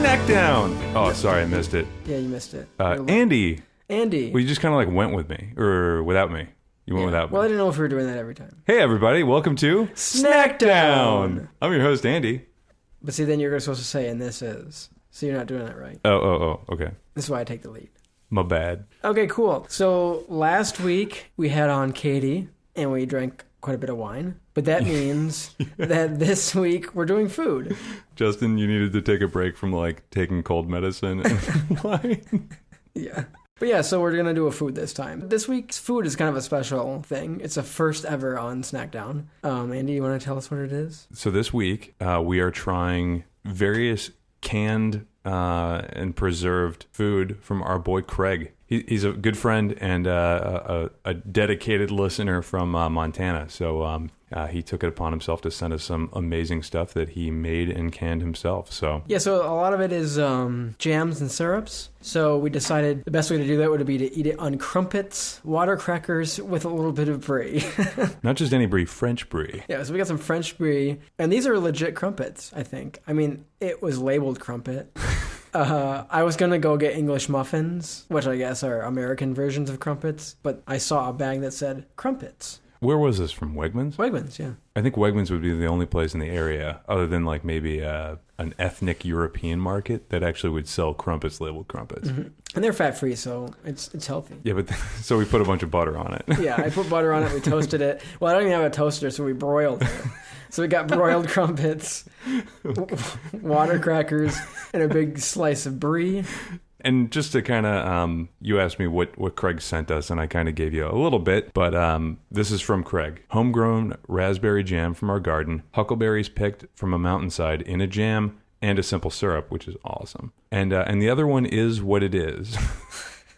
Snackdown. Oh, sorry, I missed it. Yeah, you missed it. Andy. Andy. Well, you just kind of like went with me, or without me. You went without me. Well, I didn't know if we were doing that every time. Hey, everybody. Welcome to Snackdown. I'm your host, Andy. But see, then you're supposed to say, and this is. So you're not doing that right. Oh, okay. This is why I take the lead. My bad. Okay, cool. So last week we had on Katie, and we drank quite a bit of wine. But that means that this week we're doing food. Justin, you needed to take a break from like taking cold medicine and wine. Yeah. But yeah, so we're going to do a food this time. This week's food is kind of a special thing. It's a first ever on Snackdown. Andy, you want to tell us what it is? So this week we are trying various canned and preserved food from our boy Craig. He's a good friend and a dedicated listener from Montana. So he took it upon himself to send us some amazing stuff that he made and canned himself. So yeah, so a lot of it is jams and syrups. So we decided the best way to do that would be to eat it on crumpets, water crackers with a little bit of Brie. Not just any Brie, French Brie. Yeah, so we got some French Brie. And these are legit crumpets, I think. I mean, it was labeled crumpet. I was going to go get English muffins, which I guess are American versions of crumpets, but I saw a bag that said crumpets. Where was this from? Wegmans? Wegmans, yeah. I think Wegmans would be the only place in the area, other than like maybe an ethnic European market, that actually would sell crumpets labeled crumpets. Mm-hmm. And they're fat-free, so it's healthy. Yeah, but so we put a bunch of butter on it. Yeah, I put butter on it. We toasted it. Well, I don't even have a toaster, so we broiled it. So we got broiled crumpets, water crackers, and a big slice of Brie. And just to kind of, you asked me what Craig sent us, and I kind of gave you a little bit, but this is from Craig. Homegrown raspberry jam from our garden, huckleberries picked from a mountainside in a jam, and a simple syrup, which is awesome. And the other one is what it is.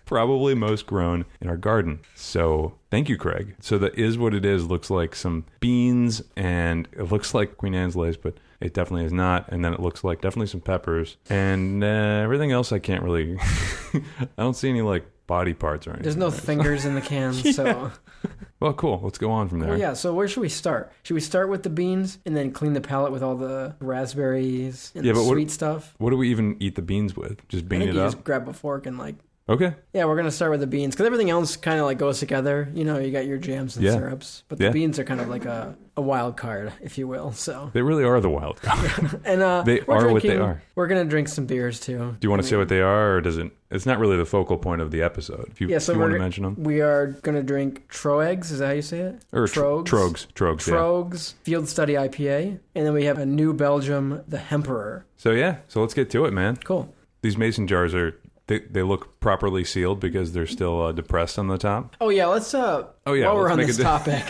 Probably most grown in our garden. So thank you, Craig. So the is what it is looks like some beans, and it looks like Queen Anne's lace, but it definitely is not. And then it looks like definitely some peppers, and everything else I can't really I don't see any like body parts or anything. There's no fingers in the can. Yeah. So well, cool. Let's go on from there. Well, yeah, so where should we start? Should we start with the beans and then clean the palate with all the raspberries and the sweet stuff? What do we even eat the beans with? Just bean it up? Just grab a fork and like... Okay. Yeah, we're going to start with the beans, because everything else kind of like goes together. You know, you got your jams and syrups, but the beans are kind of like a wild card, if you will. So they really are the wild card. And they are what they are. We're going to drink some beers too. Do you want to say what they are, or does it? It's not really the focal point of the episode. If you want to mention them. We are going to drink Troegs, is that how you say it? Or Troegs. Troegs, Field Study IPA. And then we have a New Belgium, the Hemperor. So let's get to it, man. Cool. These mason jars are... They look properly sealed because they're still depressed on the top. Oh yeah, let's while we're on this topic,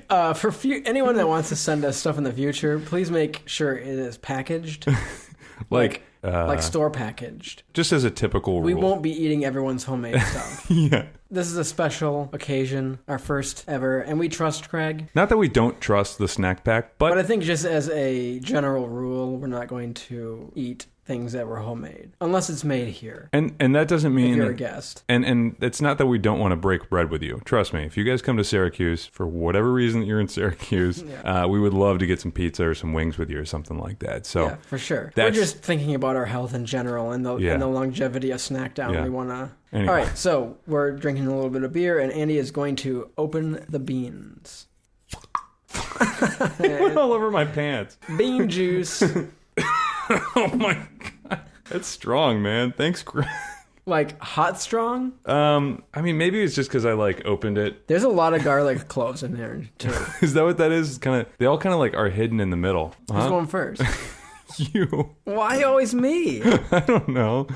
for anyone that wants to send us stuff in the future, please make sure it is packaged, like store packaged. Just as a typical rule. We won't be eating everyone's homemade stuff. Yeah. This is a special occasion, our first ever, and we trust Craig. Not that we don't trust the snack pack, but I think just as a general rule, we're not going to eat things that were homemade unless it's made here. And that doesn't mean if you're a guest. And it's not that we don't want to break bread with you. Trust me, if you guys come to Syracuse for whatever reason that you're in Syracuse, we would love to get some pizza or some wings with you or something like that. So yeah, for sure. We're just thinking about our health in general and the longevity of Snackdown. Yeah. We want to. Anyway. All right, so we're drinking a little bit of beer, and Andy is going to open the beans. It went all over my pants. Bean juice. Oh my god, that's strong, man. Thanks, Greg. Like hot strong? I mean, maybe it's just because I like opened it. There's a lot of garlic cloves in there too. Is that what that is? They all kind of like are hidden in the middle. Who's going first? You. Why always me? I don't know.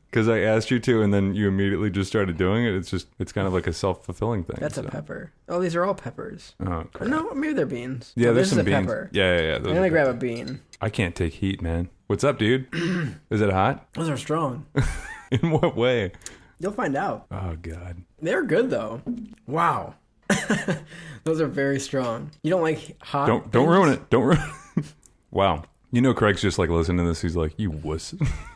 Because I asked you to, and then you immediately just started doing it. It's kind of like a self-fulfilling thing. That's a pepper. Oh, these are all peppers. Oh, crap. No, maybe they're beans. Yeah, there's some beans. This is a pepper. Yeah. I'm going to grab a bean. I can't take heat, man. What's up, dude? Is it hot? Those are strong. In what way? You'll find out. Oh, God. They're good, though. Wow. Those are very strong. You don't like hot? Don't ruin it. Don't ruin it. Wow. You know, Craig's just like listening to this. He's like, you wuss.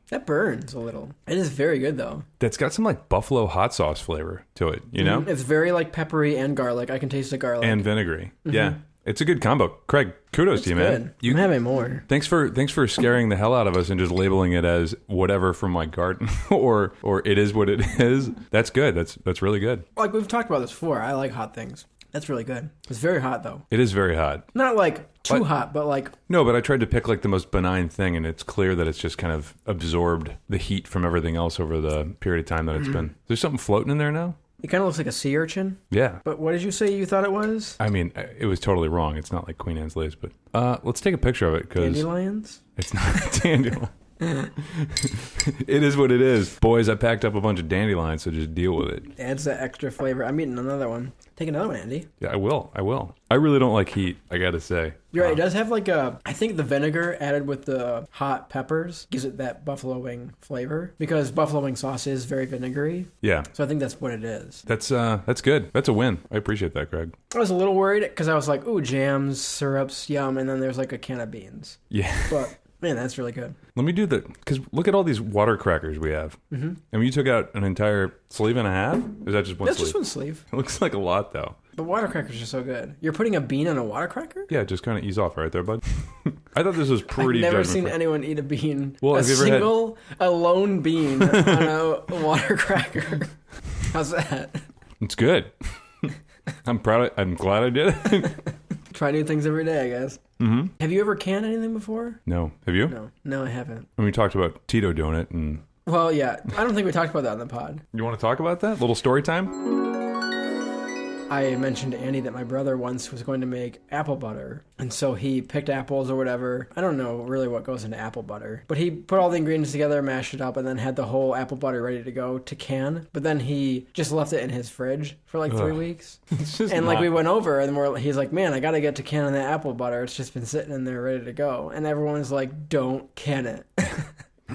That burns a little. It is very good, though. That's got some like buffalo hot sauce flavor to it, you know? It's very like peppery and garlic. I can taste the garlic. And vinegary. Mm-hmm. Yeah. It's a good combo. Craig, kudos to you, man. I'm having more. Thanks for scaring the hell out of us and just labeling it as whatever from my garden or it is what it is. That's good. That's really good. Like we've talked about this before. I like hot things. That's really good. It's very hot though. It is very hot. Not like too hot, but like... No, but I tried to pick like the most benign thing, and it's clear that it's just kind of absorbed the heat from everything else over the period of time that it's been. There's something floating in there now? It kind of looks like a sea urchin. Yeah. But what did you say you thought it was? I mean, it was totally wrong. It's not like Queen Anne's lace, but let's take a picture of it because... Dandelions? It's not a dandelion. It is what it is. Boys, I packed up a bunch of dandelions, so just deal with it. Adds that extra flavor. I'm eating another one. Take another one, Andy. Yeah, I will. I really don't like heat, I gotta say. You're right. It does have like I think the vinegar added with the hot peppers gives it that buffalo wing flavor because buffalo wing sauce is very vinegary. Yeah. So I think that's what it is. That's good. That's a win. I appreciate that, Craig. I was a little worried because I was like, ooh, jams, syrups, yum. And then there's like a can of beans. Yeah. But... Man, that's really good. Let me do because look at all these water crackers we have. Mm-hmm. I mean, you took out an entire sleeve and a half? Or is that just one sleeve? That's just one sleeve. It looks like a lot, though. But water crackers are so good. You're putting a bean on a water cracker? Yeah, just kind of ease off right there, bud. I thought this was pretty I've never seen anyone eat a bean. Well, a lone bean on a water cracker. How's that? It's good. I'm glad I did it. Try new things every day, I guess. Mm-hmm. Have you ever canned anything before? No. Have you? No, I haven't. And we talked about Tito doing it, and... Well, yeah. I don't think we talked about that on the pod. You want to talk about that? Little story time? I mentioned to Andy that my brother once was going to make apple butter. And so he picked apples or whatever. I don't know really what goes into apple butter. But he put all the ingredients together, mashed it up, and then had the whole apple butter ready to go to can. But then he just left it in his fridge for like 3 weeks. And like we went over and he's like, man, I got to get to canning that apple butter. It's just been sitting in there ready to go. And everyone's like, don't can it.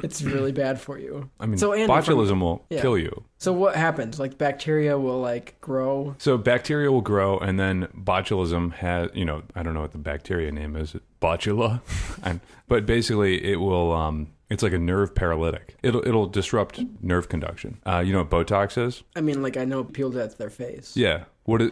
It's really bad for you. I mean, so Andy, botulism will kill you. So what happens? Like bacteria will like grow? So bacteria will grow, and then botulism has, I don't know what the bacteria name is. Botula? But basically it will, it's like a nerve paralytic. It'll disrupt nerve conduction. You know what Botox is? I mean, like I know people do that to their face. Yeah.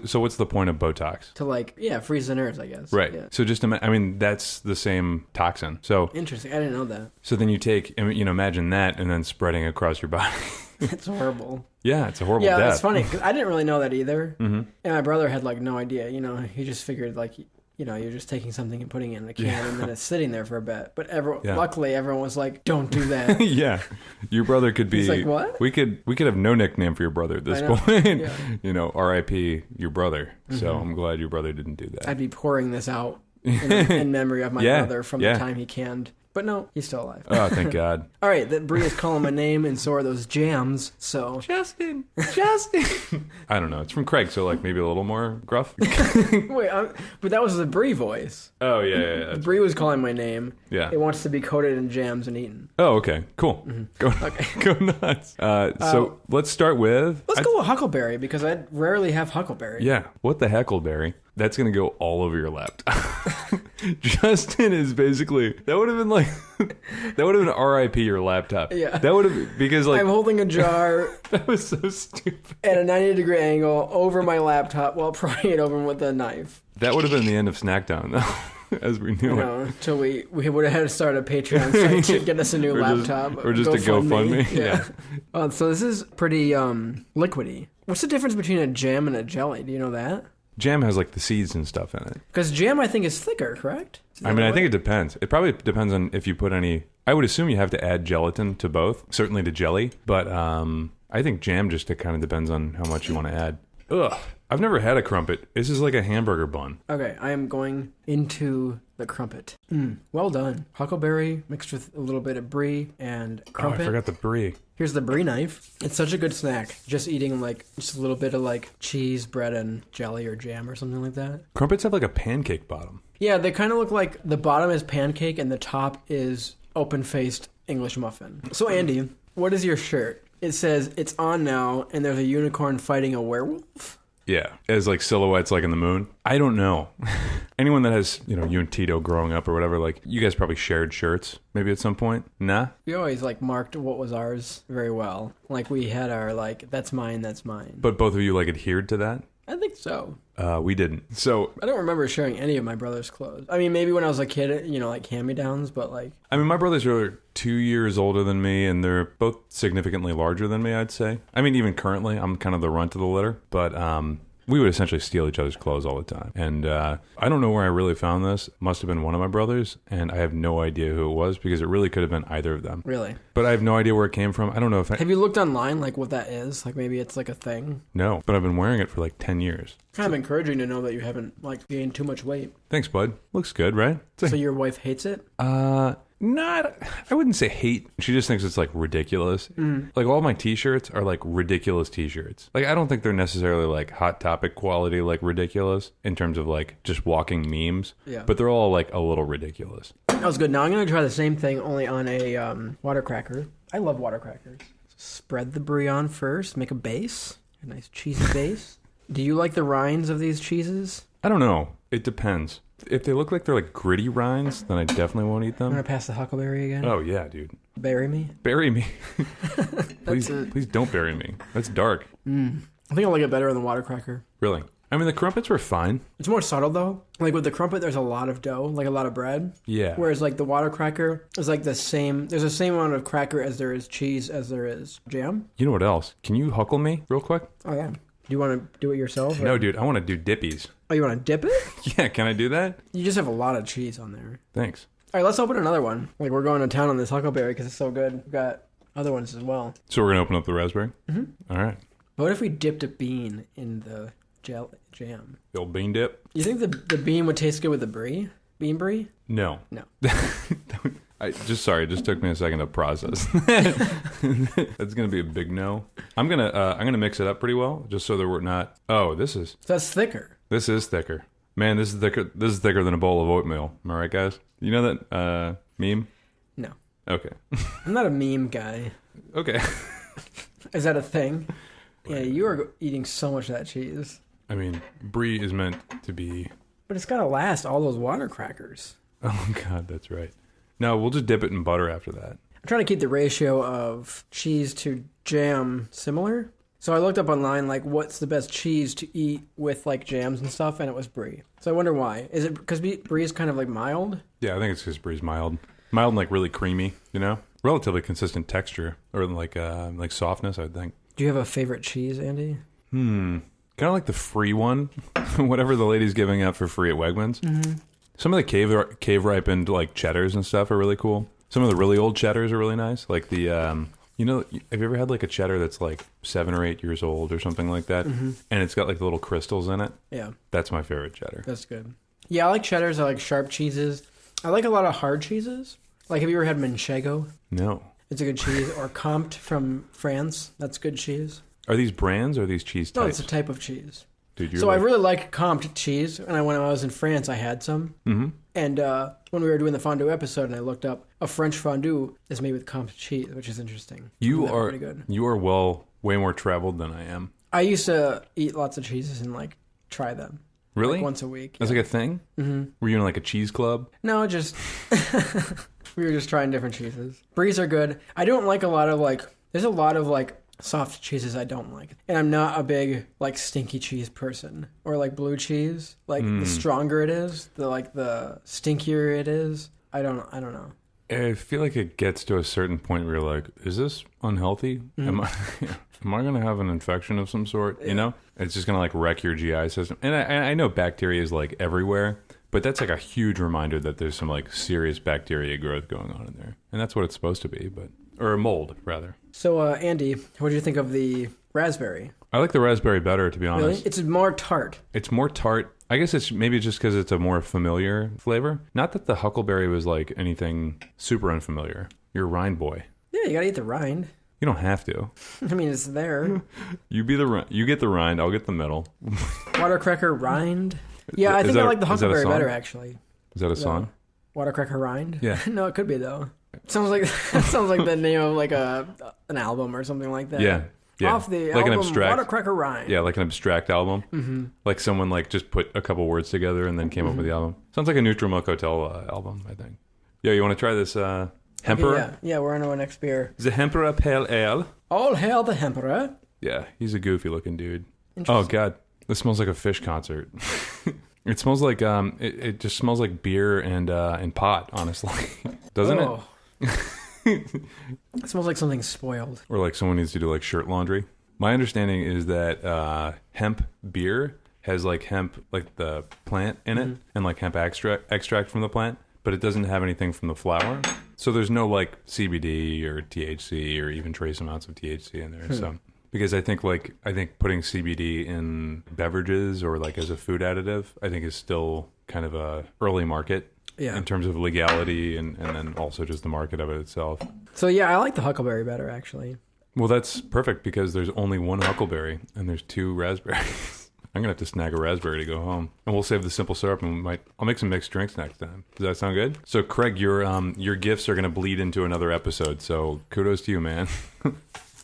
So what's the point of Botox? To freeze the nerves, I guess. Right. Yeah. So that's the same toxin. So interesting. I didn't know that. So then you take, imagine that and then spreading across your body. It's horrible. Yeah, it's a horrible death. Yeah, it's funny because I didn't really know that either. Mm-hmm. And my brother had like no idea. He just figured like, you're just taking something and putting it in a can and then it's sitting there for a bit. But luckily everyone was like, don't do that. Yeah. Your brother could be... He's like, what? We could have no nickname for your brother at this point. Yeah. R.I.P. your brother. Mm-hmm. So I'm glad your brother didn't do that. I'd be pouring this out in memory of my brother from the time he canned. But no, he's still alive. Oh, thank God. All right, that Brie is calling my name, and so are those jams, so... Justin! I don't know. It's from Craig, so like maybe a little more gruff. Wait, but that was the Brie voice. Oh, yeah. Brie was calling my name. Yeah. It wants to be coated in jams and eaten. Oh, okay. Cool. Mm-hmm. Go nuts. So let's start with... Let's go with huckleberry, because I rarely have huckleberry. Yeah. What the heckleberry? That's going to go all over your laptop. Justin is basically... That would have been RIP your laptop. Yeah. That would have... Because like... I'm holding a jar... That was so stupid. At a 90-degree angle over my laptop while prying it open with a knife. That would have been the end of Snackdown, though. As we knew it. Until we would have had to start a Patreon site to get us a new laptop. Or just a GoFundMe. Yeah. So this is pretty liquidy. What's the difference between a jam and a jelly? Do you know that? Jam has like the seeds and stuff in it. Because jam, I think, is thicker, correct? I think it depends. It probably depends on if you put any... I would assume you have to add gelatin to both, certainly to jelly. But I think jam just kind of depends on how much you want to add. Ugh. I've never had a crumpet. This is like a hamburger bun. Okay, I am going into the crumpet. Well done. Huckleberry mixed with a little bit of brie and crumpet. Oh, I forgot the brie. Here's the brie knife. It's such a good snack. Just eating like just a little bit of like cheese, bread, and jelly or jam or something like that. Crumpets have like a pancake bottom. Yeah, they kind of look like the bottom is pancake and the top is open-faced English muffin. So Andy, what is your shirt? It says it's on now and there's a unicorn fighting a werewolf. Yeah, as like silhouettes like in the moon. I don't know. Anyone that has, you and Tito growing up or whatever, like you guys probably shared shirts maybe at some point. Nah? We always like marked what was ours very well. Like we had our like, that's mine, that's mine. But both of you like adhered to that? I think so. We didn't. So I don't remember sharing any of my brother's clothes. I mean, maybe when I was a kid, like hand-me-downs, but like... I mean, my brothers are 2 years older than me, and they're both significantly larger than me, I'd say. I mean, even currently, I'm kind of the runt of the litter, but we would essentially steal each other's clothes all the time. And I don't know where I really found this. Must have been one of my brothers, and I have no idea who it was because it really could have been either of them. Really? But I have no idea where it came from. I don't know if Have you looked online, like what that is? Like maybe it's like a thing? No, but I've been wearing it for like 10 years. Kind of encouraging to know that you haven't like gained too much weight. Thanks, bud. Looks good, right? So your wife hates it? Not, I wouldn't say hate. She just thinks it's like ridiculous. Like all my t-shirts are like ridiculous t-shirts. Like I don't think they're necessarily like Hot Topic quality, like ridiculous in terms of like just walking memes. Yeah. But they're all like a little ridiculous. That was good. Now I'm going to try the same thing only on a water cracker. I love water crackers. Spread the brie on first. Make a base. A nice cheesy base. Do you like the rinds of these cheeses? I don't know. It depends. If they look like they're like gritty rinds, then I definitely won't eat them. I'm going to pass the huckleberry again. Oh, yeah, dude. Bury me? Bury me. Please don't bury me. That's dark. I think I like it better on the water cracker. Really? I mean, the crumpets were fine. It's more subtle, though. Like with the crumpet, there's a lot of dough, like a lot of bread. Yeah. Whereas like the water cracker is like there's the same amount of cracker as there is cheese as there is jam. You know what else? Can you huckle me real quick? Oh, yeah. Do you want to do it yourself? Or? No, dude. I want to do dippies. Oh, you want to dip it? Yeah, can I do that? You just have a lot of cheese on there. Thanks. All right, let's open another one. Like, we're going to town on this huckleberry because it's so good. We've got other ones as well. So we're going to open up the raspberry? Mm-hmm. All right. But what if we dipped a bean in the jam? The old bean dip? You think the bean would taste good with the brie? Bean brie? No. No. It just took me a second to process. That's going to be a big no. I'm going to mix it up pretty well just so that we're not... Oh, That's thicker. This is thicker. Man, this is thicker than a bowl of oatmeal. Am I right, guys? You know that meme? No. Okay. I'm not a meme guy. Okay. Is that a thing? Yeah, you are eating so much of that cheese. I mean, brie is meant to be... But it's got to last all those water crackers. Oh, God, that's right. No, we'll just dip it in butter after that. I'm trying to keep the ratio of cheese to jam similar. So I looked up online, like, what's the best cheese to eat with, like, jams and stuff, and it was brie. So I wonder why. Is it because brie is kind of, like, mild? Yeah, I think it's because brie's mild. Mild and, like, really creamy, you know? Relatively consistent texture, or, like softness, I think. Do you have a favorite cheese, Andy? Kind of like the free one. Whatever the lady's giving out for free at Wegmans. Mm-hmm. Some of the cave-ripened, like, cheddars and stuff are really cool. Some of the really old cheddars are really nice. Like the... You know, have you ever had like a cheddar that's like 7 or 8 years old or something like that? Mm-hmm. And it's got like the little crystals in it? Yeah. That's my favorite cheddar. That's good. Yeah, I like cheddars. I like sharp cheeses. I like a lot of hard cheeses. Like, have you ever had manchego? No. It's a good cheese. Or Comte from France. That's good cheese. Are these brands or are these cheese types? No, it's a type of cheese. Dude, I really like Comte cheese. And when I was in France, I had some. Mm-hmm. And when we were doing the fondue episode, and I looked up, a French fondue is made with Comte cheese, which is interesting. You are way more traveled than I am. I used to eat lots of cheeses and like try them. Really? Like once a week. That's like a thing? Mm-hmm. Were you in like a cheese club? No, just we were just trying different cheeses. Bries are good. I don't like a lot of like. There's a lot of like soft cheeses I don't like, and I'm not a big like stinky cheese person or like blue cheese. Like the stronger it is, the stinkier it is. I don't know. I feel like it gets to a certain point where you're like, is this unhealthy? Mm-hmm. Am I going to have an infection of some sort? Yeah. You know, it's just going to like wreck your GI system. And I know bacteria is like everywhere, but that's like a huge reminder that there's some like serious bacteria growth going on in there, and that's what it's supposed to be, or mold rather. So, Andy, what do you think of the raspberry? I like the raspberry better, to be honest. Really? It's more tart. It's more tart. I guess it's maybe just because it's a more familiar flavor. Not that the huckleberry was like anything super unfamiliar. You're a rind boy. Yeah, you gotta eat the rind. You don't have to. I mean, it's there. You get the rind. I'll get the middle. Watercracker rind. Yeah, I think I like the huckleberry better, actually. Is that a song? Watercracker rind. Yeah. No, it could be though. Sounds like the name of like an album or something like that. Yeah. Yeah. Off the like album, an abstract, Watercracker Rind. Yeah, like an abstract album. Mm-hmm. Like someone like just put a couple words together and then came up with the album. Sounds like a Neutral Milk Hotel album, I think. Yo, you want to try this Hemperor? Okay, yeah, we're on to our next beer. The Hemperor Pale Ale. All hail the Hemperor. Yeah, he's a goofy looking dude. Oh, God. This smells like a Fish concert. It smells like it just smells like beer and pot, honestly. Doesn't it? It smells like something spoiled. Or like someone needs to do like shirt laundry. My understanding is that hemp beer has like hemp, like the plant in it, and like hemp extract from the plant, but it doesn't have anything from the flower. So there's no like CBD or THC or even trace amounts of THC in there. So because I think putting CBD in beverages or like as a food additive, I think is still kind of a early market. Yeah. In terms of legality and then also just the market of it itself. So yeah, I like the huckleberry better actually. Well, that's perfect because there's only one huckleberry and there's 2 raspberries. I'm gonna have to snag a raspberry to go home, and we'll save the simple syrup and I'll make some mixed drinks next time. Does that sound good? So Craig, your gifts are gonna bleed into another episode. So kudos to you, man.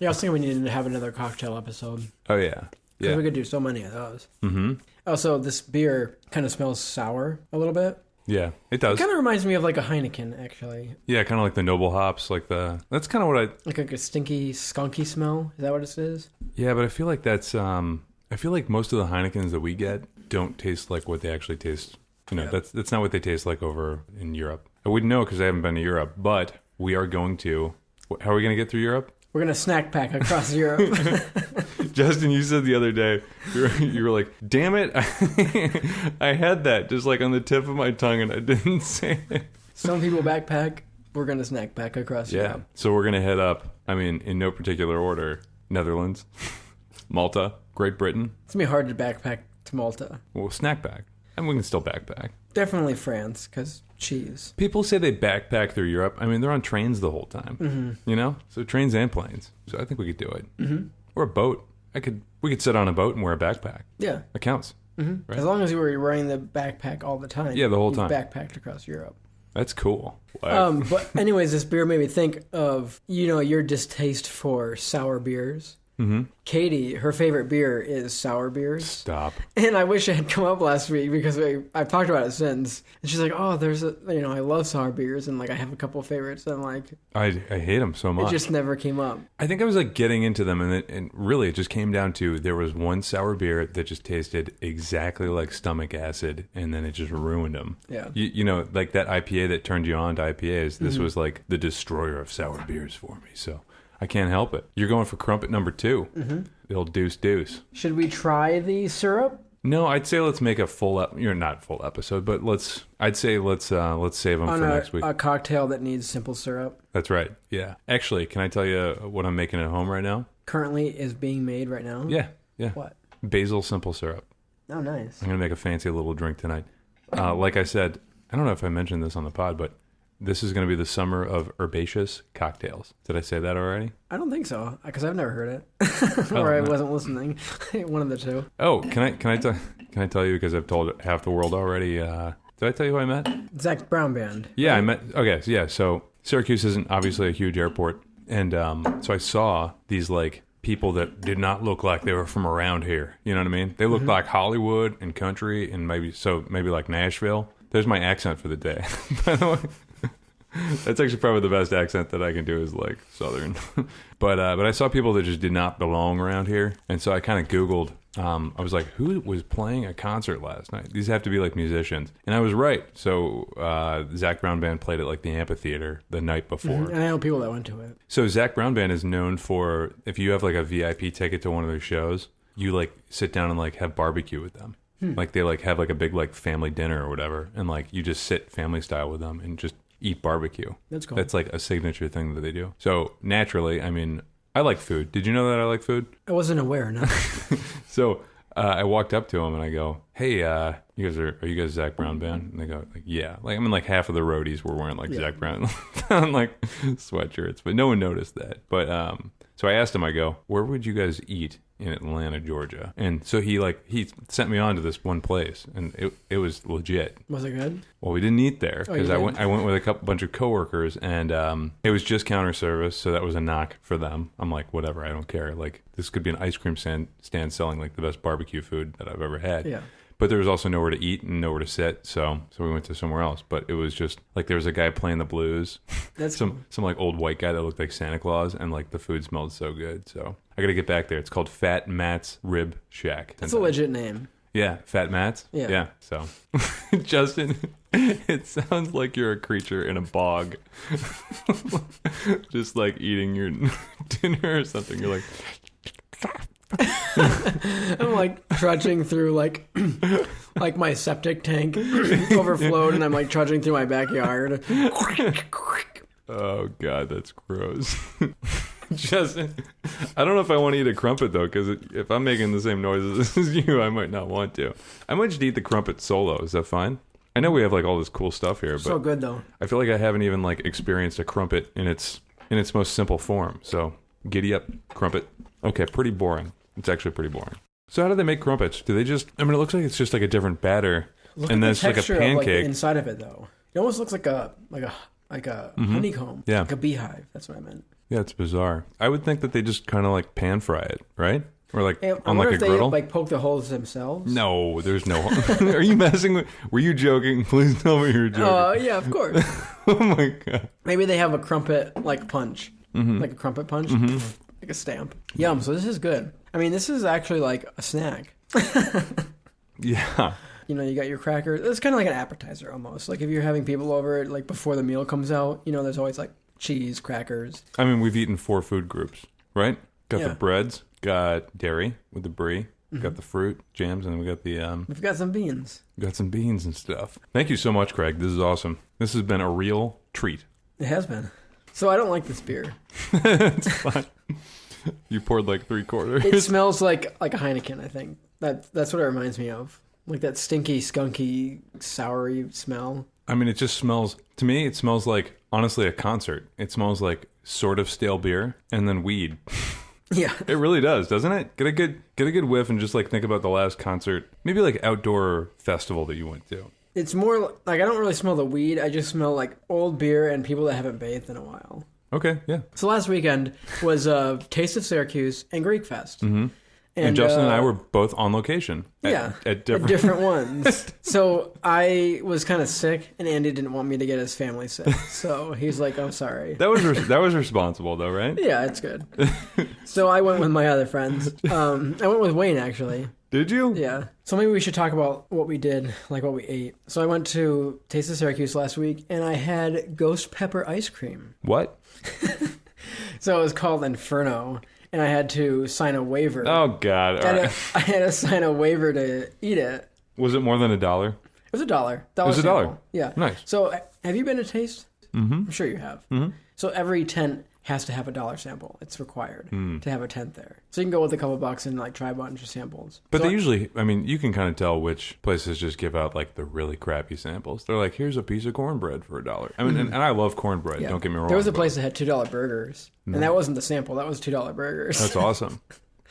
Yeah, I was thinking we needed to have another cocktail episode. Oh yeah. Because we could do so many of those. Mm-hmm. Also, this beer kind of smells sour a little bit. Yeah, it does. It kind of reminds me of like a Heineken, actually. Yeah, kind of like the noble hops, that's kind of what I... Like a stinky, skunky smell? Is that what it is? Yeah, but I feel like that's, I feel like most of the Heinekens that we get don't taste like what they actually taste. You know, that's not what they taste like over in Europe. I wouldn't know because I haven't been to Europe, but we are going to... How are we going to get through Europe? We're going to snack pack across Europe. Justin, you said the other day, you were like, damn it, I had that just like on the tip of my tongue and I didn't say it. Some people backpack, we're going to snack pack across Europe. Yeah, so we're going to head up, I mean, in no particular order, Netherlands, Malta, Great Britain. It's going to be hard to backpack to Malta. Well, snack pack. And we can still backpack. Definitely France, because cheese. People say they backpack through Europe. I mean, they're on trains the whole time, you know? So trains and planes. So I think we could do it. Mm-hmm. Or a boat. We could sit on a boat and wear a backpack. Yeah. That counts. Mm-hmm. Right? As long as you were wearing the backpack all the time. Yeah, the whole time. Backpacked across Europe. That's cool. Wow. But anyways, this beer made me think of, your distaste for sour beers. Mm-hmm. Katie, her favorite beer is sour beers. Stop. And I wish it had come up last week because I've talked about it since. And she's like, oh, I love sour beers and like I have a couple of favorites. And like, I hate them so much. It just never came up. I think I was like getting into them and really it just came down to there was one sour beer that just tasted exactly like stomach acid and then it just ruined them. Yeah. You know, like that IPA that turned you on to IPAs. This was like the destroyer of sour beers for me. So I can't help it. You're going for crumpet number 2. Mm-hmm. The old deuce. Should we try the syrup? No, I'd say let's make a not full episode, but let's save them for next week. A cocktail that needs simple syrup. That's right. Yeah. Actually, can I tell you what I'm making at home right now? Currently is being made right now? Yeah. What? Basil simple syrup. Oh, nice. I'm going to make a fancy little drink tonight. Like I said, I don't know if I mentioned this on the pod, but this is going to be the summer of herbaceous cocktails. Did I say that already? I don't think so, because I've never heard it, or I wasn't listening. One of the two. Oh, can I tell you because I've told half the world already? Did I tell you who I met? Zach Brown Band. Yeah, right? I met. Okay, yeah. So Syracuse isn't obviously a huge airport, and so I saw these like people that did not look like they were from around here. You know what I mean? They looked like Hollywood and country, and maybe like Nashville. There's my accent for the day, by the way. That's actually probably the best accent that I can do is like Southern. But I saw people that just did not belong around here. And so I kind of Googled, I was like, who was playing a concert last night? These have to be like musicians. And I was right. So Zach Brown Band played at like the amphitheater the night before. Mm-hmm. And I know people that went to it. So Zach Brown Band is known for, if you have like a VIP ticket to one of their shows, you like sit down and like have barbecue with them. Like they like have like a big like family dinner or whatever. And like you just sit family style with them and just eat barbecue. That's cool. That's like a signature thing that they do. So naturally, I mean, I like food. Did you know that I like food? I wasn't aware, no. So I walked up to him and I go, "Hey, are you guys Zach Brown Band?" And they go, like, "Yeah." Like I mean, like half of the roadies were wearing like Zach Brown like sweatshirts, but no one noticed that. But so I asked him, I go, "Where would you guys eat in Atlanta, Georgia?" And so he sent me on to this one place, and it was legit. Was it good? Well, we didn't eat there because I went with a bunch of coworkers, and it was just counter service, so that was a knock for them. I'm like, whatever, I don't care. Like this could be an ice cream stand selling like the best barbecue food that I've ever had. Yeah. But there was also nowhere to eat and nowhere to sit, so we went to somewhere else. But it was just like there was a guy playing the blues. That's some like old white guy that looked like Santa Claus, and like the food smelled so good. So I gotta get back there. It's called Fat Matt's Rib Shack. That's a legit name. Yeah, Fat Matt's. Yeah. So, Justin, it sounds like you're a creature in a bog, just like eating your dinner or something. You're like. I'm like trudging through like my septic tank overflowed, and I'm like trudging through my backyard. Oh God, that's gross. Justin, I don't know if I want to eat a crumpet though, because if I'm making the same noises as you, I might not want to. I might just eat the crumpet solo. Is that fine? I know we have like all this cool stuff here, but so good though. I feel like I haven't even like experienced a crumpet in its most simple form. So giddy up, crumpet. Okay, pretty boring. It's actually pretty boring. So how do they make crumpets? Do they just? I mean, it looks like it's just like a different batter, and then it's like a pancake. Of, like, the inside of it though. It almost looks like a honeycomb. Yeah, like a beehive. That's what I meant. Yeah, it's bizarre. I would think that they just kind of like pan fry it, right? Or like on like a they, griddle. Like poke the holes themselves. No, there's no. Are you messing with? Were you joking? Please tell me you're joking. Yeah, of course. Oh my God. Maybe they have a crumpet like punch, like a crumpet punch, like a stamp. Yum. So this is good. I mean, this is actually like a snack. Yeah. You know, you got your crackers. It's kind of like an appetizer almost. Like if you're having people over, like before the meal comes out, you know, there's always like cheese, crackers. I mean, we've eaten 4 food groups, right? Got the breads, got dairy with the brie, got the fruit, jams, and then we got the... We've got some beans. Got some beans and stuff. Thank you so much, Craig. This is awesome. This has been a real treat. It has been. So I don't like this beer. It's fine. You poured like 3/4. It smells like a Heineken, I think. That's what it reminds me of. Like that stinky, skunky, soury smell. I mean, it just smells... To me, it smells like, honestly, a concert. It smells like sort of stale beer and then weed. Yeah. It really does, doesn't it? Get a good whiff and just like think about the last concert. Maybe like outdoor festival that you went to. It's more like I don't really smell the weed. I just smell like old beer and people that haven't bathed in a while. Okay, yeah. So last weekend was Taste of Syracuse and Greek Fest. Mm-hmm. And Justin and I were both on location. At different ones. So I was kind of sick, and Andy didn't want me to get his family sick. So he's like, "I'm sorry." That was responsible, though, right? Yeah, it's good. So I went with my other friends. I went with Wayne, actually. Did you? Yeah. So maybe we should talk about what we did, like what we ate. So I went to Taste of Syracuse last week, and I had ghost pepper ice cream. What? So it was called Inferno. And I had to sign a waiver. Oh, God. I had to sign a waiver to eat it. Was it more than $1? It was $1. It was $1? Yeah. Nice. So have you been to Taste? Mm-hmm. I'm sure you have. Mm-hmm. So every tent has to have a $1 sample. It's required to have a tent there. So you can go with a couple bucks and like try a bunch of samples. But they usually, I mean, you can kind of tell which places just give out like the really crappy samples. They're like, here's a piece of cornbread for $1. I mean, and I love cornbread. Yeah. Don't get me wrong. There was a place that had $2 burgers, and that wasn't the sample. That was $2 burgers. That's awesome.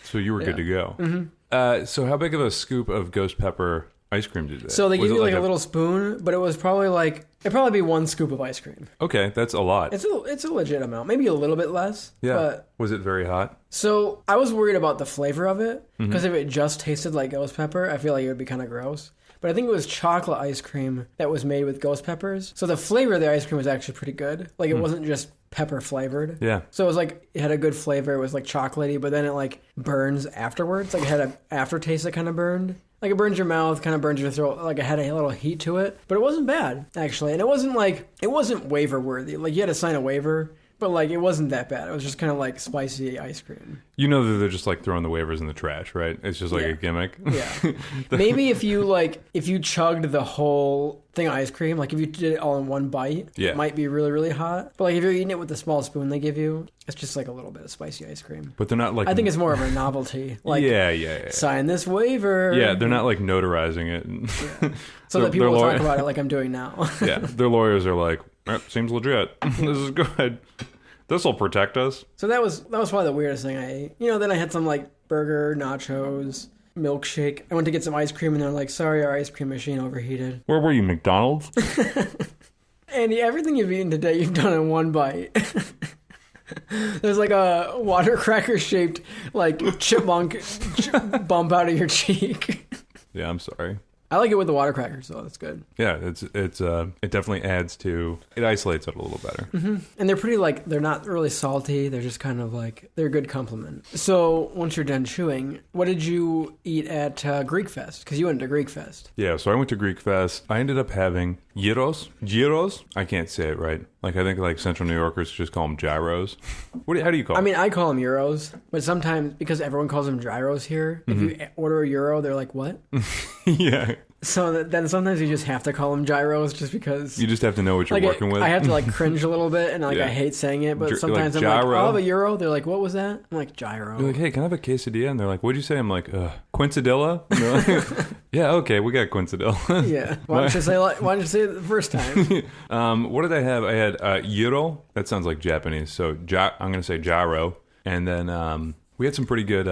So you were good to go. Mm-hmm. So how big of a scoop of ghost pepper ice cream did they? So they give you like a little spoon, but it was probably like it'd probably be 1 scoop of ice cream. Okay, that's a lot. It's a legit amount, maybe a little bit less. Yeah. But was it very hot? So I was worried about the flavor of it because if it just tasted like ghost pepper, I feel like it would be kind of gross. But I think it was chocolate ice cream that was made with ghost peppers. So the flavor of the ice cream was actually pretty good. Like it wasn't just pepper flavored. Yeah. So it was like it had a good flavor. It was like chocolatey, but then it like burns afterwards. Like it had an aftertaste that kind of burned. Like it burns your mouth, kind of burns your throat. Like it had a little heat to it, but it wasn't bad actually. And it wasn't waiver worthy. Like you had to sign a waiver, but like it wasn't that bad. It was just kind of like spicy ice cream. You know that they're just like throwing the waivers in the trash, right? It's just like a gimmick. Yeah. Maybe if you chugged the whole thing of ice cream, like if you did it all in one bite, it might be really, really hot. But like if you're eating it with the small spoon they give you, it's just like a little bit of spicy ice cream. But they're not like... I think it's more of a novelty. Like, yeah. Sign this waiver. Yeah, they're not like notarizing it. So that people will talk about it like I'm doing now. Yeah, their lawyers are like, seems legit. This is good. This will protect us. So that was probably the weirdest thing I ate. You know, then I had some like burger, nachos, milkshake. I went to get some ice cream and they're like, sorry, our ice cream machine overheated. Where were you, McDonald's? Andy, everything you've eaten today, you've done in one bite. There's like a water cracker shaped like chipmunk bump out of your cheek. Yeah, I'm sorry. I like it with the water crackers, though. That's good. Yeah, it definitely adds to, it isolates it a little better. Mm-hmm. And they're pretty, like, they're not really salty. They're just kind of like, they're a good complement. So once you're done chewing, what did you eat at Greek Fest? Because you went to Greek Fest. Yeah, so I went to Greek Fest. I ended up having gyros. I can't say it right. Like, I think like Central New Yorkers just call them gyros. How do you call them? I mean, I call them euros, but sometimes because everyone calls them gyros here, if you order a euro, they're like, what? Yeah. So then sometimes you just have to call them gyros just because... You just have to know what you're working with. I have to like cringe a little bit and like I hate saying it, but sometimes I'm like, oh, I have a euro. They're like, what was that? I'm like, gyro. You're like, hey, can I have a quesadilla? And they're like, what'd you say? I'm like, quinceadilla? And they're like, yeah, okay, we got quinceadilla. Yeah. Why don't you say it the first time? What did I have? I had gyro. That sounds like Japanese. So I'm going to say gyro. And then... we had some pretty good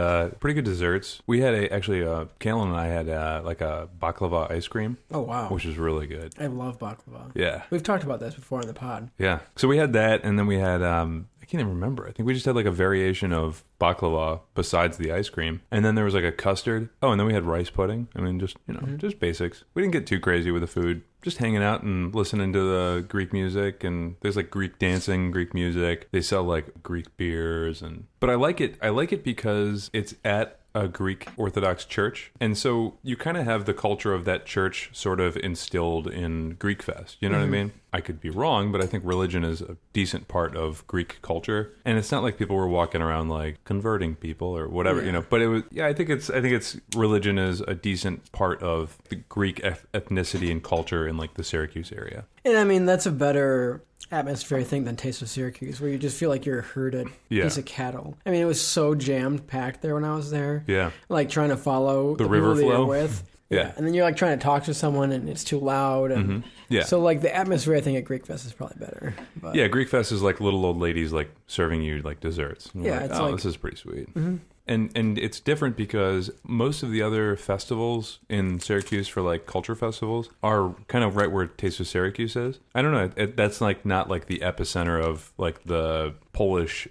desserts. We had Kalen and I had like a baklava ice cream. Oh, wow. Which was really good. I love baklava. Yeah. We've talked about this before in the pod. Yeah. So we had that, and then we had, I can't even remember. I think we just had like a variation of baklava besides the ice cream. And then there was like a custard. Oh, and then we had rice pudding. I mean, just, just basics. We didn't get too crazy with the food. Just hanging out and listening to the Greek music, and there's like Greek dancing, Greek music. They sell like Greek beers, but I like it because it's at a Greek Orthodox church, and so you kind of have the culture of that church sort of instilled in Greek Fest. You know what I mean? I could be wrong, but I think religion is a decent part of Greek culture, and it's not like people were walking around like converting people or whatever, But it was, I think it's religion is a decent part of the Greek ethnicity and culture in like the Syracuse area. And I mean, that's a better atmosphere thing than Taste of Syracuse, where you just feel like you're a herded piece of cattle. I mean, it was so jammed packed there when I was there. Yeah, like trying to follow the river flow you're with. Yeah, and then you're like trying to talk to someone, and it's too loud, and so like the atmosphere, I think at Greek Fest is probably better. But... yeah, Greek Fest is like little old ladies like serving you like desserts. And yeah, it's this is pretty sweet. And it's different because most of the other festivals in Syracuse for like culture festivals are kind of right where Taste of Syracuse is. I don't know. That's like not like the epicenter of like the Polish,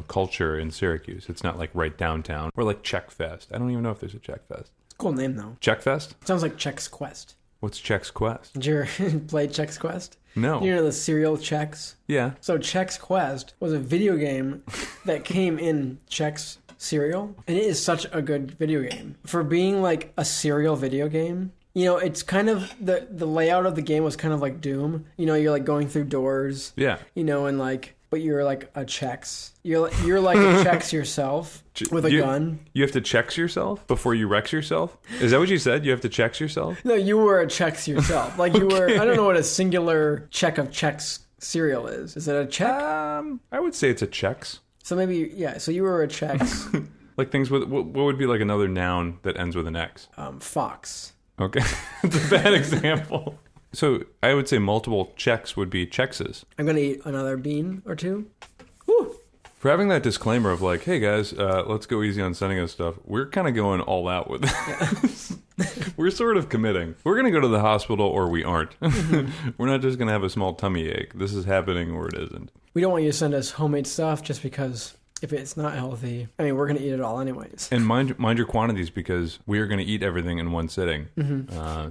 culture in Syracuse. It's not like right downtown. Or like Czech Fest. I don't even know if there's a Czech Fest. It's a cool name though. Czech Fest? Sounds like Chex Quest. What's Chex Quest? Did you ever play Chex Quest? No. You know the cereal Chex? Yeah. So Chex Quest was a video game that came in Chex cereal, and it is such a good video game for being like a cereal video game. It's kind of the layout of the game was kind of like Doom. You're like going through doors. Yeah. And like, but you're like a Chex. You're like a Chex yourself with a gun. You have to Chex yourself before you Rex yourself? Is that what you said? You have to Chex yourself? No, you were a Chex yourself. Like you were. I don't know what a singular check of Chex cereal is. Is it a check? I would say it's a Chex. So maybe, yeah, so you were a Chex. Like things with, what would be like another noun that ends with an X? Fox. Okay. It's a bad example. So I would say multiple checks would be Chexes. I'm going to eat another bean or two. Woo! For having that disclaimer of like, hey guys, let's go easy on sending us stuff, we're kind of going all out with this. We're sort of committing. We're going to go to the hospital or we aren't. We're not just going to have a small tummy ache. This is happening or it isn't. We don't want you to send us homemade stuff just because if it's not healthy, I mean, we're going to eat it all anyways. And mind your quantities because we are going to eat everything in one sitting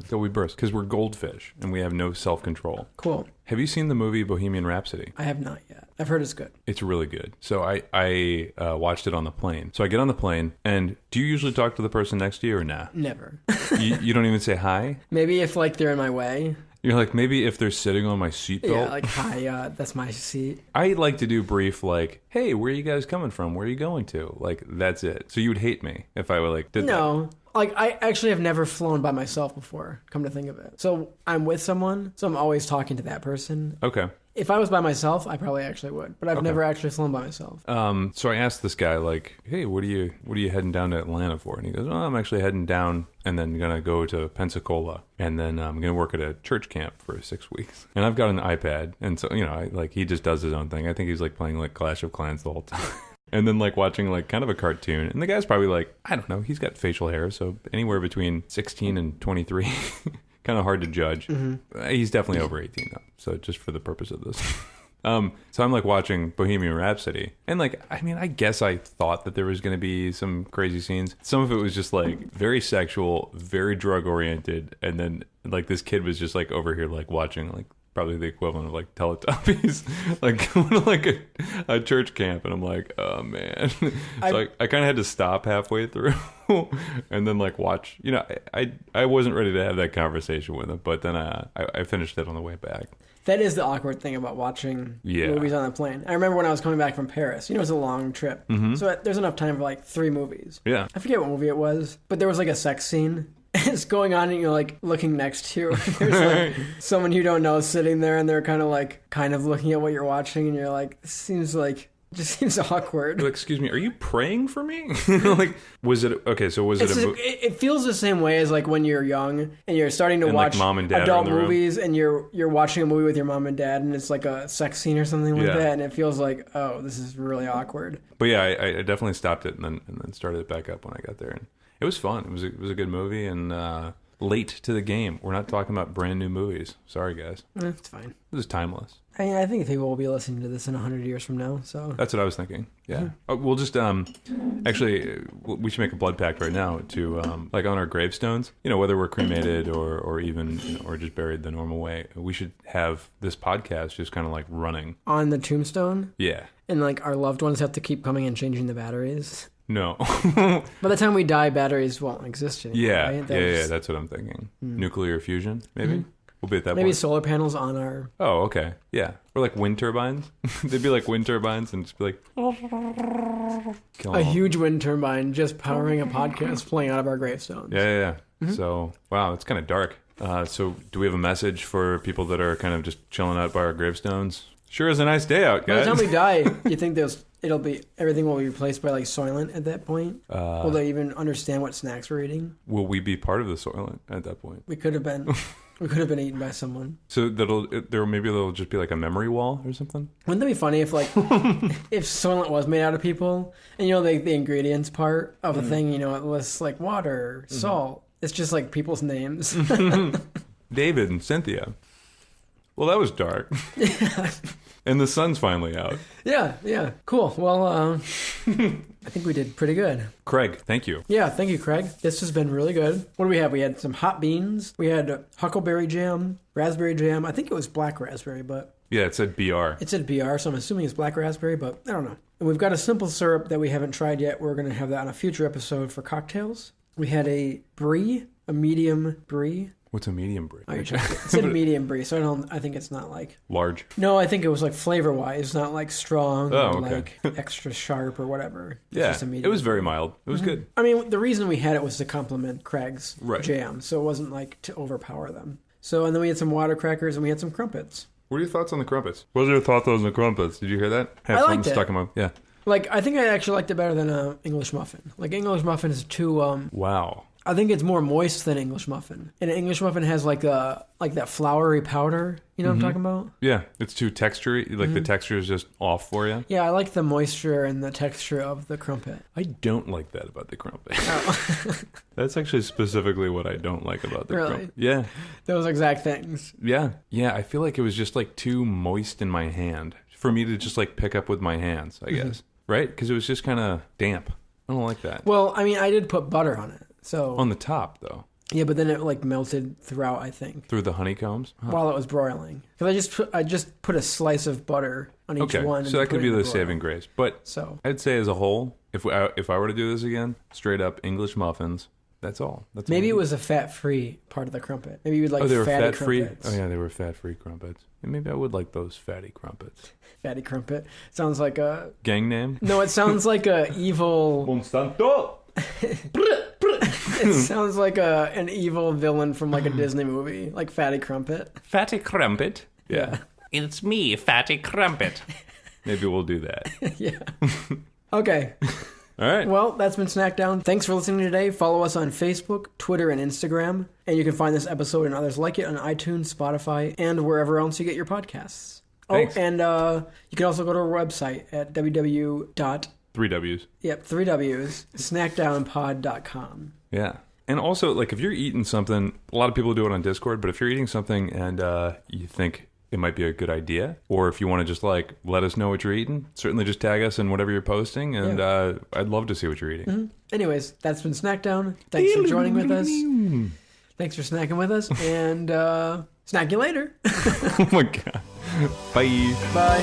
till we burst because we're goldfish and we have no self-control. Cool. Have you seen the movie Bohemian Rhapsody? I have not yet. I've heard it's good. It's really good. So I watched it on the plane. So I get on the plane, and do you usually talk to the person next to you or nah? Never. You don't even say hi? Maybe if like they're in my way. You're like, maybe if they're sitting on my seatbelt. Yeah, like, hi, that's my seat. I like to do brief, like, hey, where are you guys coming from? Where are you going to? Like, that's it. So you would hate me if I would, like, did that. No. Like, I actually have never flown by myself before, come to think of it. So I'm with someone, so I'm always talking to that person. Okay. If I was by myself, I probably actually would, but I've never actually flown by myself. So I asked this guy, like, hey, what are you heading down to Atlanta for? And he goes, oh, I'm actually heading down and then going to go to Pensacola. And then I'm going to work at a church camp for 6 weeks. And I've got an iPad. And so, he just does his own thing. I think he's like playing like Clash of Clans the whole time. And then like watching like kind of a cartoon. And the guy's probably like, I don't know, he's got facial hair. So anywhere between 16 and 23. Kind of hard to judge. Mm-hmm. He's definitely over 18 though. So just for the purpose of this. So I'm like watching Bohemian Rhapsody, and like, I mean, I guess I thought that there was going to be some crazy scenes. Some of it was just like very sexual, very drug oriented, and then like this kid was just like over here like watching like probably the equivalent of like Teletubbies, like going to like a church camp, and I'm like, oh man. So I kind of had to stop halfway through and then like watch. You know, I wasn't ready to have that conversation with him, but then I finished it on the way back. That is the awkward thing about watching movies on the plane. I remember when I was coming back from Paris. You know, it was a long trip. Mm-hmm. So there's enough time for like 3 movies. Yeah. I forget what movie it was, but there was like a sex scene. It's going on and you're like looking next to you. There's like someone you don't know sitting there and they're kind of looking at what you're watching and you're like, this seems awkward. Like, excuse me, are you praying for me? Like, was it okay? So was it feels the same way as like when you're young and you're starting to watch like mom and dad adult movies and you're watching a movie with your mom and dad and it's like a sex scene or something like that and it feels like, oh, this is really awkward. But yeah, I definitely stopped it and then started it back up when I got there, and it was fun. It was a good movie and late to the game. We're not talking about brand new movies. Sorry, guys. It's fine. It was timeless. I think people will be listening to this in 100 years from now. So that's what I was thinking. Yeah. We'll just actually we should make a blood pact right now to like on our gravestones. You know, whether we're cremated or even or just buried the normal way, we should have this podcast just kind of like running on the tombstone. Yeah. And like our loved ones have to keep coming and changing the batteries. No. By the time we die, batteries won't exist anymore. Yeah. Right? Yeah. That's what I'm thinking. Nuclear fusion, maybe. Mm-hmm. We'll be at that point. Maybe solar panels on our... Oh, okay. Yeah. Or like wind turbines. They'd be like wind turbines and just be like... A huge wind turbine just powering a podcast playing out of our gravestones. Yeah. Mm-hmm. So, wow, it's kind of dark. So do we have a message for people that are kind of just chilling out by our gravestones? Sure is a nice day out, guys. By the time we die, you think everything will be replaced by like Soylent at that point? Will they even understand what snacks we're eating? Will we be part of the Soylent at that point? We could have been. We could have been eaten by someone. So there'll just be like a memory wall or something? Wouldn't that be funny if like if Soylent was made out of people and you know the ingredients part of a thing, you know, it lists like water, salt. It's just like people's names. David and Cynthia. Well, that was dark. Yeah. And the sun's finally out. Yeah. Cool. Well, I think we did pretty good. Craig, thank you. Yeah, thank you, Craig. This has been really good. What do we have? We had some hot beans. We had huckleberry jam, raspberry jam. I think it was black raspberry, but... Yeah, it said BR. It said BR, so I'm assuming it's black raspberry, but I don't know. And we've got a simple syrup that we haven't tried yet. We're going to have that on a future episode for cocktails. We had a Brie, a medium Brie. What's a medium Brie? Oh, it said medium Brie, so I think it's not like... Large? No, I think it was like flavor-wise, not like strong or like extra sharp or whatever. It's just a medium. It was very mild. It was good. I mean, the reason we had it was to complement Craig's jam, so it wasn't like to overpower them. So, and then we had some water crackers and we had some crumpets. What are your thoughts on the crumpets? What are your thoughts on the crumpets? Did you hear that? I liked it. Stuck in my, yeah. Like, I think I actually liked it better than English muffin. Like, English muffin is too... Wow. I think it's more moist than English muffin. And an English muffin has like that floury powder. You know what I'm talking about? Yeah, it's too textury. Like the texture is just off for you. Yeah, I like the moisture and the texture of the crumpet. I don't like that about the crumpet. Oh. That's actually specifically what I don't like about the crumpet. Yeah. Those exact things. Yeah. I feel like it was just like too moist in my hand for me to just like pick up with my hands, I guess. Right? Because it was just kind of damp. I don't like that. Well, I mean, I did put butter on it. So on the top, though. Yeah, but then it like melted throughout, I think. Through the honeycombs? Huh. While it was broiling. Because I just put a slice of butter on each one. So that could be the saving grace. But I'd say as a whole, if I were to do this again, straight up English muffins, that's all. Maybe it was a fat-free part of the crumpet. Maybe you would like they were fatty fat-free? crumpets. Oh, yeah, they were fat-free crumpets. And maybe I would like those fatty crumpets. Fatty crumpet. Sounds like a... Gang name? No, it sounds like a evil... Monsanto! It sounds like an evil villain from like a Disney movie, like Fatty Crumpet. Fatty Crumpet? Yeah. It's me, Fatty Crumpet. Maybe we'll do that. Yeah. Okay. All right. Well, that's been Snackdown. Thanks for listening today. Follow us on Facebook, Twitter, and Instagram. And you can find this episode and others like it on iTunes, Spotify, and wherever else you get your podcasts. Thanks. Oh, and you can also go to our website at www. 3 W's. Yep, 3 W's. Snackdownpod.com. Yeah. And also, like, if you're eating something, a lot of people do it on Discord, but if you're eating something and you think it might be a good idea. Or if you want to just like let us know what you're eating, certainly just tag us in whatever you're posting, and I'd love to see what you're eating. Mm-hmm. Anyways, that's been Snackdown. Thanks for joining with us. Thanks for snacking with us, and snack you later. Oh my god. Bye. Bye.